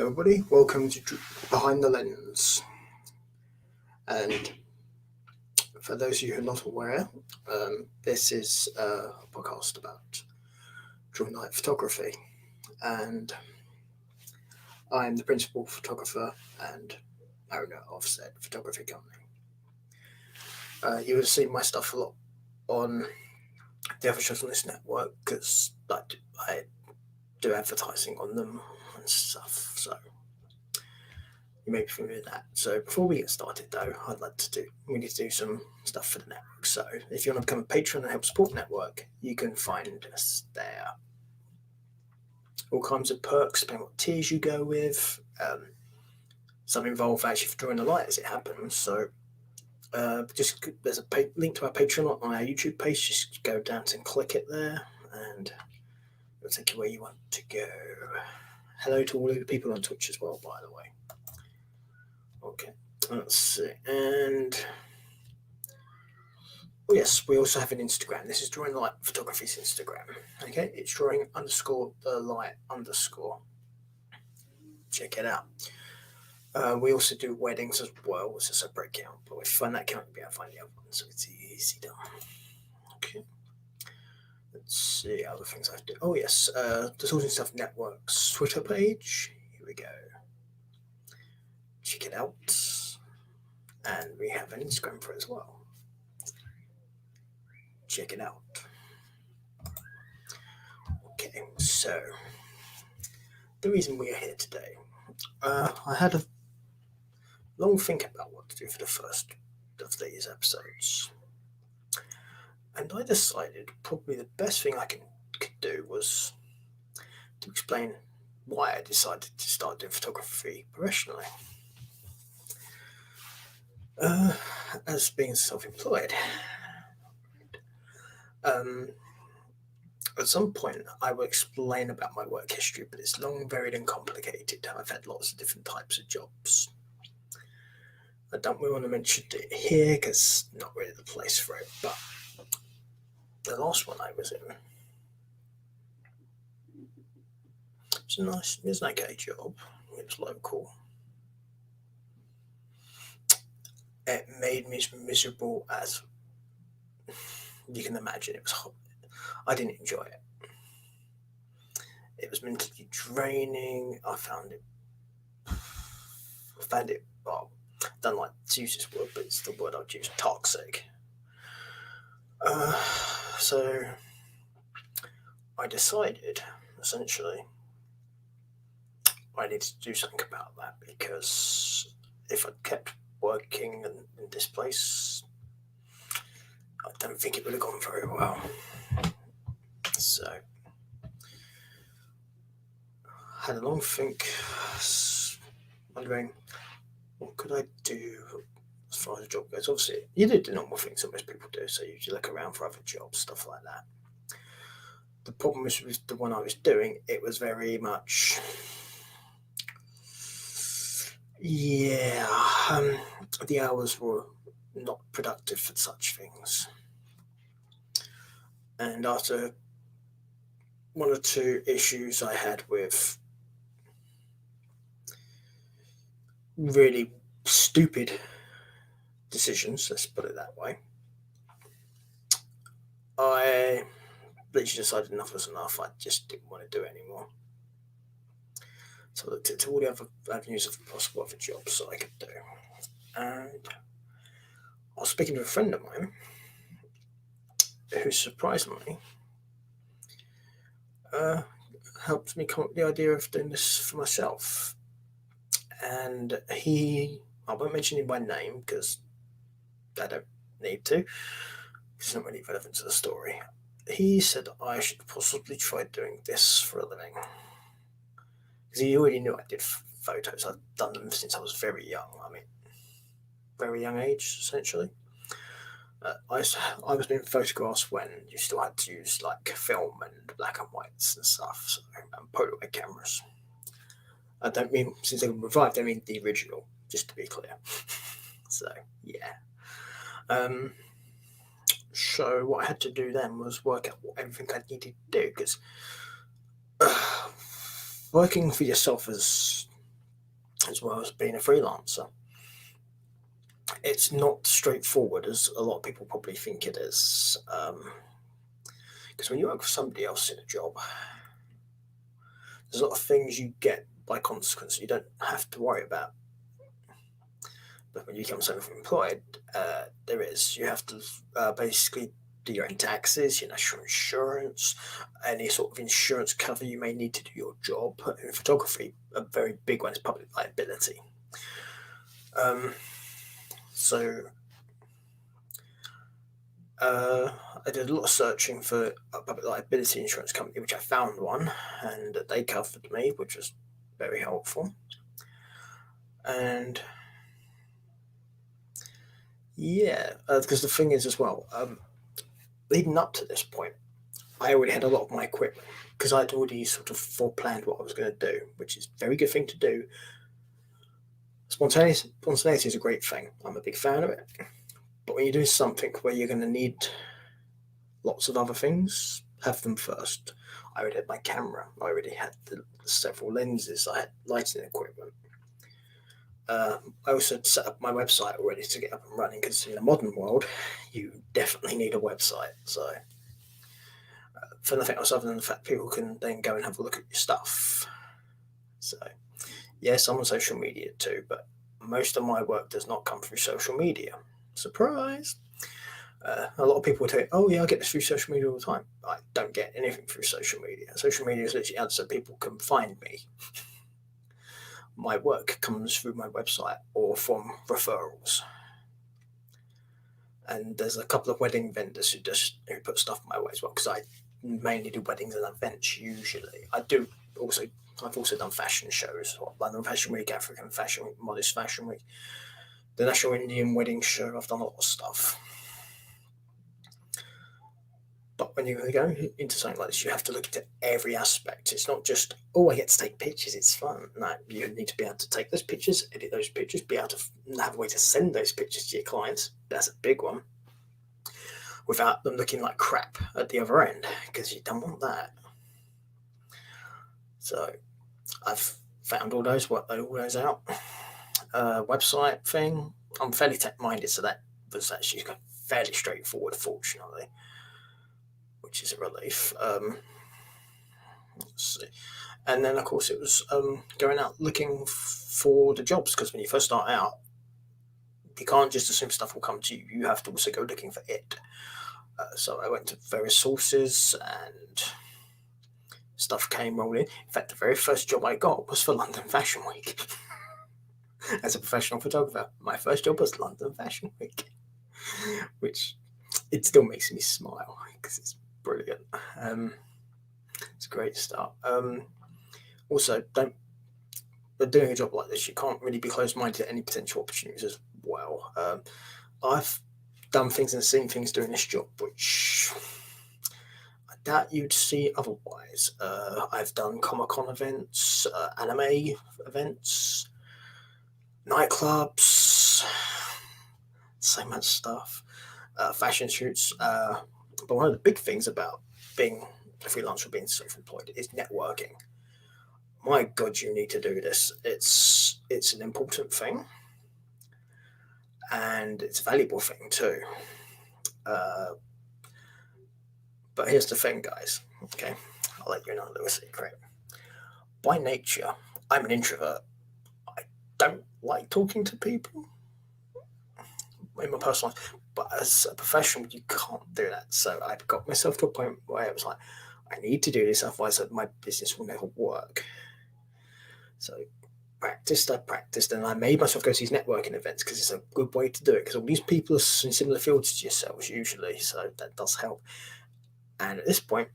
everybody, welcome to Behind the Lens. And for those of you who are not aware, this is a podcast about drawing light photography. And I'm the principal photographer and owner of said photography company. You would have seen my stuff a lot on the Other Journalist Network because I do advertising on them and stuff, so you may be familiar with that. So before we get started though, we need to do some stuff for the network. So if you want to become a patron and help support the network, you can find us there. All kinds of perks, depending on what tiers you go with. Some involve actually for drawing the light as it happens. So there's a link to our Patreon on our YouTube page. Just go down and click it there and it'll take you where you want to go. Hello to all of the people on Twitch as well, by the way. Okay, let's see. And yes, we also have an Instagram. This is Drawing Light Photography's Instagram. Okay, it's drawing_the_light_. Check it out. We also do weddings as well, which is a separate account. But if you find that account, you'll be able to find the other one, so it's easy done. Okay. Let's see other things I do. Oh yes, the Sorting Stuff Network's Twitter page. Here we go. Check it out. And we have an Instagram for it as well. Check it out. Okay, so the reason we are here today, I had a long think about what to do for the first of these episodes. And I decided probably the best thing I could do was to explain why I decided to start doing photography professionally. As being self-employed. At some point, I will explain about my work history, but it's long, varied, and complicated. I've had lots of different types of jobs. I don't really want to mention it here because it's not really the place for it, but the last one I was in, it was an okay job. It was local. It made me as miserable as you can imagine. It was hot. I didn't enjoy it. It was mentally draining. I found it, well, I don't like to use this word, but it's the word I'd use, toxic. So I decided, essentially, I needed to do something about that because if I kept working in this place, I don't think it would have gone very well. So I had a long think, wondering what could I do as far as a job goes. Obviously, you do the normal things that most people do, so you look around for other jobs, stuff like that. The problem was with the one I was doing, it was very much, the hours were not productive for such things. And after one or two issues I had with really stupid decisions, let's put it that way, I literally decided enough was enough. I just didn't want to do it anymore. So I looked into all the other avenues of possible other jobs that I could do. And I was speaking to a friend of mine who surprisingly helped me come up with the idea of doing this for myself. And I won't mention him by name because I don't need to. It's not really relevant to the story. He said I should possibly try doing this for a living. Because he already knew I did photos. I've done them since I was very young. I mean, very young age, essentially. I was doing photographs when you still had to use like film and black and whites and stuff, and Polaroid cameras. I don't mean, since they were revived, I mean the original, just to be clear. So, yeah. So what I had to do then was work out everything I needed to do, because working for yourself is as well as being a freelancer. It's not straightforward as a lot of people probably think it is. Because when you work for somebody else in a job, there's a lot of things you get by consequence you don't have to worry about. But when you become self-employed, there is. You have to basically do your own taxes, your national insurance, any sort of insurance cover you may need to do your job. In photography, a very big one is public liability. Um, so I did a lot of searching for a public liability insurance company, which I found one, and they covered me, which was very helpful. And yeah, because the thing is as well, leading up to this point, I already had a lot of my equipment because I'd already sort of foreplanned what I was going to do, which is a very good thing to do. Spontaneity is a great thing. I'm a big fan of it. But when you do something where you're going to need lots of other things, have them first. I already had my camera. I already had the several lenses. I had lighting equipment. I also set up my website already to get up and running because in the modern world, you definitely need a website. So, for nothing else other than the fact people can then go and have a look at your stuff. So, yes, I'm on social media too, but most of my work does not come through social media. Surprise! A lot of people tell you, oh yeah, I get this through social media all the time. I don't get anything through social media. Social media is literally out so people can find me. My work comes through my website or from referrals. And there's a couple of wedding vendors who put stuff my way as well, because I mainly do weddings and events usually. I've also done fashion shows, London Fashion Week, African Fashion Week, Modest Fashion Week, the National Indian Wedding Show. I've done a lot of stuff. But when you go into something like this, you have to look at every aspect. It's not just, oh, I get to take pictures, it's fun. No, you need to be able to take those pictures, edit those pictures, be able to have a way to send those pictures to your clients. That's a big one. Without them looking like crap at the other end, because you don't want that. So I've found all those out. Website thing, I'm fairly tech minded, so that was actually fairly straightforward, fortunately, which is a relief. Let's see. And then, of course, it was going out looking for the jobs, because when you first start out, you can't just assume stuff will come to you. You have to also go looking for it. So I went to various sources and stuff came rolling. In fact, the very first job I got was for London Fashion Week. As a professional photographer, my first job was London Fashion Week, which it still makes me smile because it's brilliant. It's a great start. Also, doing a job like this, you can't really be closed-minded to any potential opportunities as well. I've done things and seen things doing this job which I doubt you'd see otherwise. I've done Comic-Con events, anime events, nightclubs, so much stuff, fashion shoots. But one of the big things about being a freelancer, being self-employed, is networking. My God, you need to do this. It's an important thing, and it's a valuable thing too. But here's the thing, guys. Okay, I'll let you know a little secret. By nature, I'm an introvert. I don't like talking to people in my personal life, but as a professional, you can't do that. So I got myself to a point where I was like, I need to do this, otherwise my business will never work. So I practiced, and I made myself go to these networking events because it's a good way to do it. Because all these people are in similar fields to yourselves usually, so that does help. And at this point,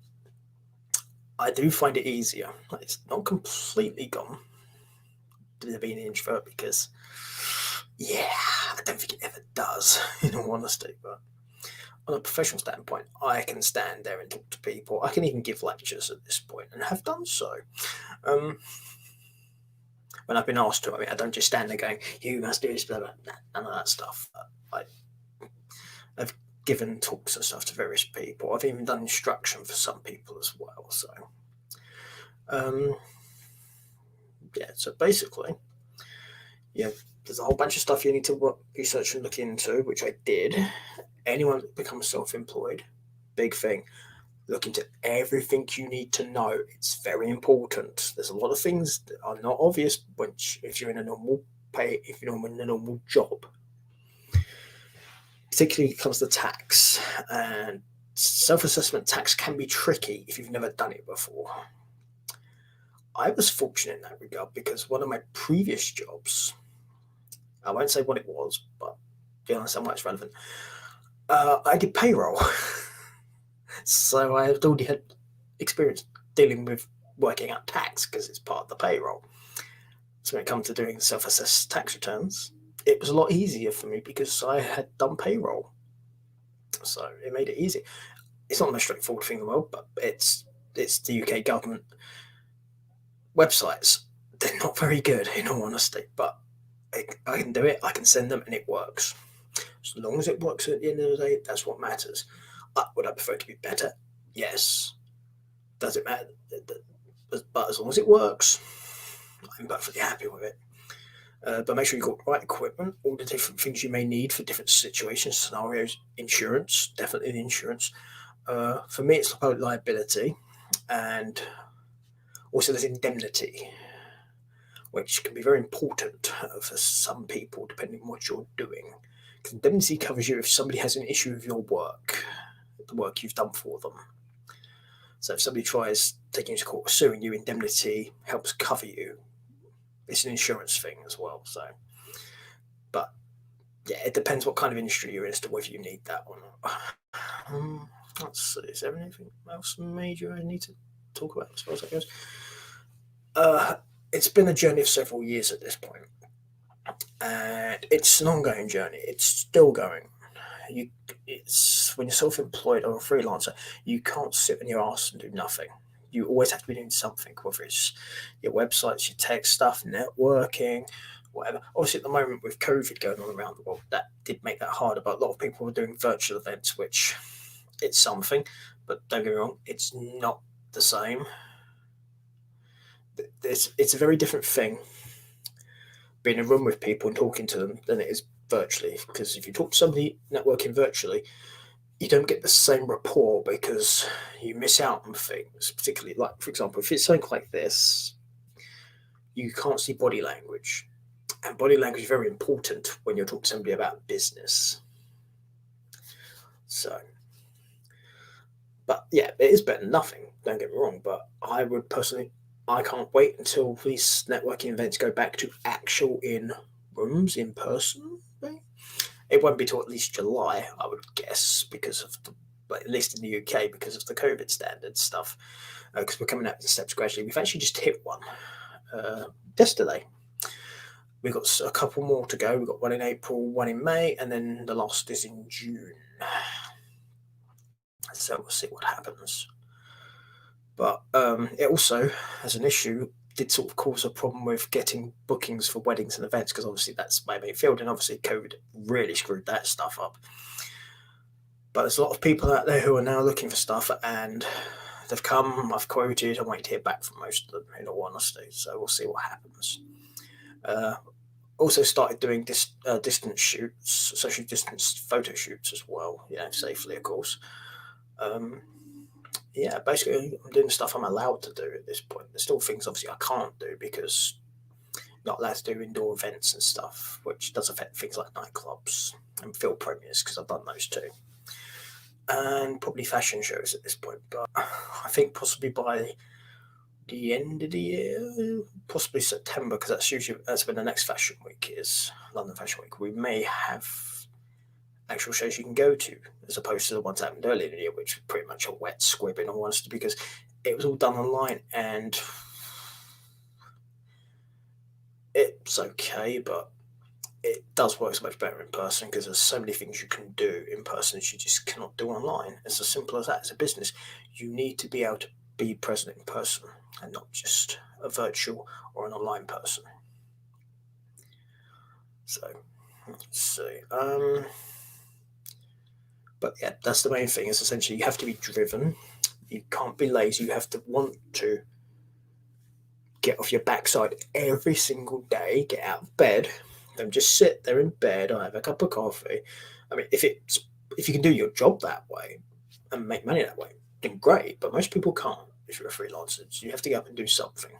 I do find it easier. It's not completely gone to being an introvert because, yeah, I don't think it ever does, in all honesty. But on a professional standpoint, I can stand there and talk to people. I can even give lectures at this point and have done so. When I've been asked to, I don't just stand there going, you must do this, blah, blah, blah, none of that stuff. I've given talks and stuff to various people. I've even done instruction for some people as well. So, yeah, so basically, Yeah, there's a whole bunch of stuff you need to research and look into, which I did. Anyone that becomes self-employed, big thing. Look into everything you need to know. It's very important. There's a lot of things that are not obvious if you're in a normal if you're in a normal job. Particularly when it comes to tax, and self-assessment tax can be tricky if you've never done it before. I was fortunate in that regard because one of my previous jobs, I won't say what it was, but be honest, how much relevant. I did payroll, so I had already had experience dealing with working out tax because it's part of the payroll. So when it comes to doing self-assessed tax returns, it was a lot easier for me because I had done payroll, so it made it easy. It's not the most straightforward thing in the world, but it's the UK government websites. They're not very good, in all honesty, but I can do it. I can send them, and it works. As long as it works at the end of the day, that's what matters. Would I prefer to be better? Yes. Does it matter? But as long as it works, I'm perfectly happy with it. But make sure you've got the right equipment, all the different things you may need for different situations, scenarios. Insurance, definitely the insurance. For me, it's public liability, and also there's indemnity, which can be very important for some people, depending on what you're doing. Because indemnity covers you if somebody has an issue with your work, the work you've done for them. So if somebody tries taking you to court, suing you, indemnity helps cover you. It's an insurance thing as well. So, but yeah, it depends what kind of industry you're in as to whether you need that or not. Let's see. Is there anything else major I need to talk about as far as that goes? It's been a journey of several years at this point, and it's an ongoing journey. It's still going. It's when you're self-employed or a freelancer, you can't sit on your ass and do nothing. You always have to be doing something, whether it's your websites, your tech stuff, networking, whatever. Obviously, at the moment with COVID going on around the world, that did make that harder. But a lot of people are doing virtual events, which it's something, but don't get me wrong, it's not the same. It's a very different thing being in a room with people and talking to them than it is virtually. Because if you talk to somebody networking virtually, you don't get the same rapport because you miss out on things. Particularly, like for example, if it's something like this, you can't see body language, and body language is very important when you're talking to somebody about business. So, but yeah, it is better than nothing. Don't get me wrong, but I would personally, I can't wait until these networking events go back to actual in rooms in person. It won't be till at least July, I would guess, because of the, but at least in the UK, because of the COVID standard stuff. Because we're coming out the steps gradually. We've actually just hit one yesterday. We've got a couple more to go. We've got one in April, one in May, and then the last is in June. So we'll see what happens. But it also, as an issue, did sort of cause a problem with getting bookings for weddings and events because obviously that's my main field, and obviously COVID really screwed that stuff up. But there's a lot of people out there who are now looking for stuff, and they've come. I've quoted. I'm waiting to hear back from most of them, in all honesty. So we'll see what happens. Also started doing distance shoots, social distance photo shoots as well. Safely, of course. Yeah, basically, I'm doing stuff I'm allowed to do at this point. There's still things, obviously, I can't do because I'm not allowed to do indoor events and stuff, which does affect things like nightclubs and film premieres because I've done those too. And probably fashion shows at this point. But I think possibly by the end of the year, possibly September, because that's when the next fashion week is, London Fashion Week. We may have actual shows you can go to, as opposed to the ones that happened earlier in the year, which was pretty much a wet squib in all honesty, because it was all done online and it's okay, but it does work so much better in person because there's so many things you can do in person that you just cannot do online. It's as simple as that. As a business, you need to be able to be present in person and not just a virtual or an online person. So let's see. But yeah, that's the main thing. Is essentially you have to be driven. You can't be lazy. You have to want to get off your backside every single day, get out of bed, don't just sit there in bed or have a cup of coffee. I mean, if you can do your job that way and make money that way, then great. But most people can't if you're a freelancer. So you have to get up and do something.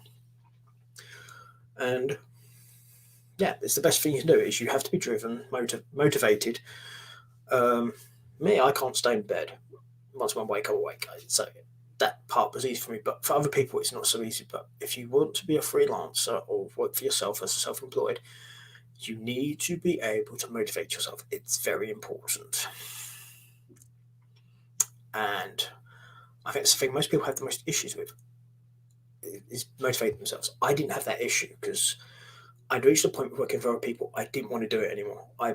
And yeah, it's the best thing you can do is you have to be driven, motivated. Me, I can't stay in bed once I wake, I wake. So that part was easy for me, but for other people, it's not so easy. But if you want to be a freelancer or work for yourself as a self-employed, you need to be able to motivate yourself. It's very important. And I think it's the thing most people have the most issues with is motivating themselves. I didn't have that issue because I'd reached a point with working for other people. I didn't want to do it anymore. I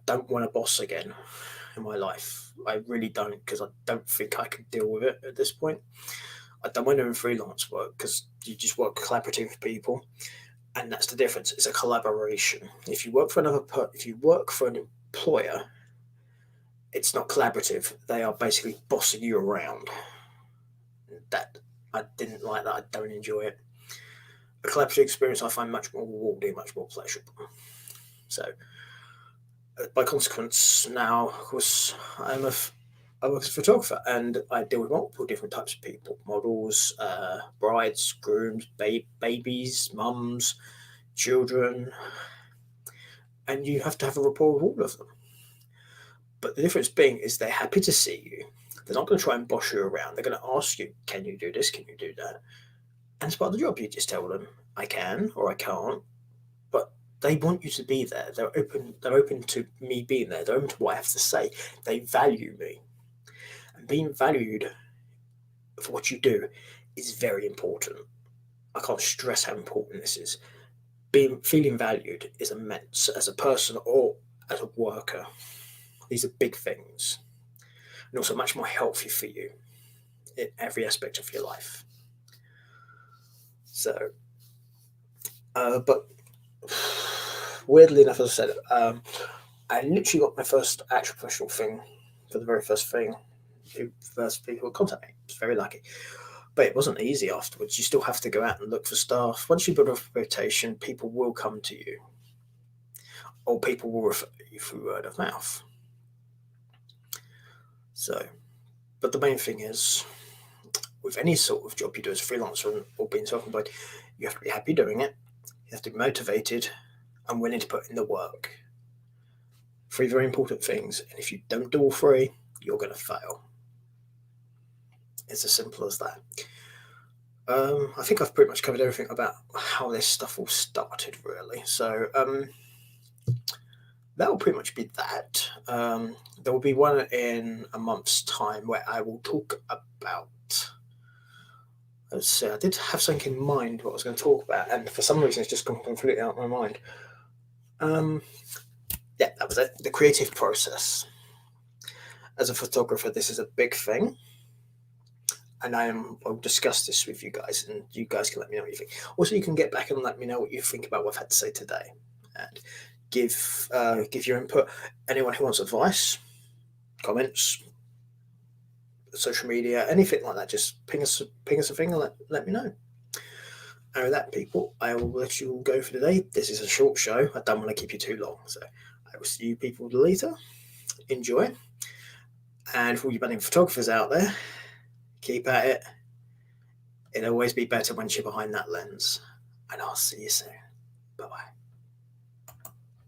don't want a boss again in my life. I really don't, because I don't think I could deal with it at this point. I don't want doing freelance work because you just work collaboratively with people, and that's the difference. It's a collaboration. If you work for if you work for an employer, it's not collaborative. They are basically bossing you around. That I didn't like that. I don't enjoy it. A collaborative experience I find much more rewarding, much more pleasurable. So, by consequence, now, of course, I work as a photographer, and I deal with multiple different types of people: models, brides, grooms, babies, mums, children, and you have to have a rapport with all of them. But the difference being is they're happy to see you. They're not going to try and boss you around. They're going to ask you, "Can you do this? Can you do that?" And it's part of the job. You just tell them, "I can" or "I can't." But they want you to be there. They're open. They're open to me being there. They're open to what I have to say. They value me, and being valued for what you do is very important. I can't stress how important this is. Feeling valued is immense as a person or as a worker. These are big things, and also much more healthy for you in every aspect of your life. So, but weirdly enough, as I said, I literally got my first actual professional thing for the very first thing. The first people contact me. I was very lucky. But it wasn't easy afterwards. You still have to go out and look for staff. Once you build a reputation, people will come to you. Or people will refer you through word of mouth. So, but the main thing is, with any sort of job you do as a freelancer or being self-employed, you have to be happy doing it. You have to be motivated and willing to put in the work. Three very important things. And if you don't do all three, you're going to fail. It's as simple as that. I think I've pretty much covered everything about how this stuff all started, really. So that will pretty much be that. There will be one in a month's time where I will talk about. Let's see, I did have something in mind what I was going to talk about, and for some reason it's just gone completely out of my mind. Yeah, that was it. The creative process. As a photographer, this is a big thing. And I'll discuss this with you guys, and you guys can let me know what you think. Also, you can get back and let me know what you think about what I've had to say today, and give your input. Anyone who wants advice, comments, social media, anything like that, just ping us a thing and let me know. And with that, people, I will let you all go for today. This is a short show. I don't want to keep you too long, so I will see you people later. Enjoy, and for all you budding photographers out there, keep at it. It'll always be better once you're behind that lens. And I'll see you soon. Bye-bye.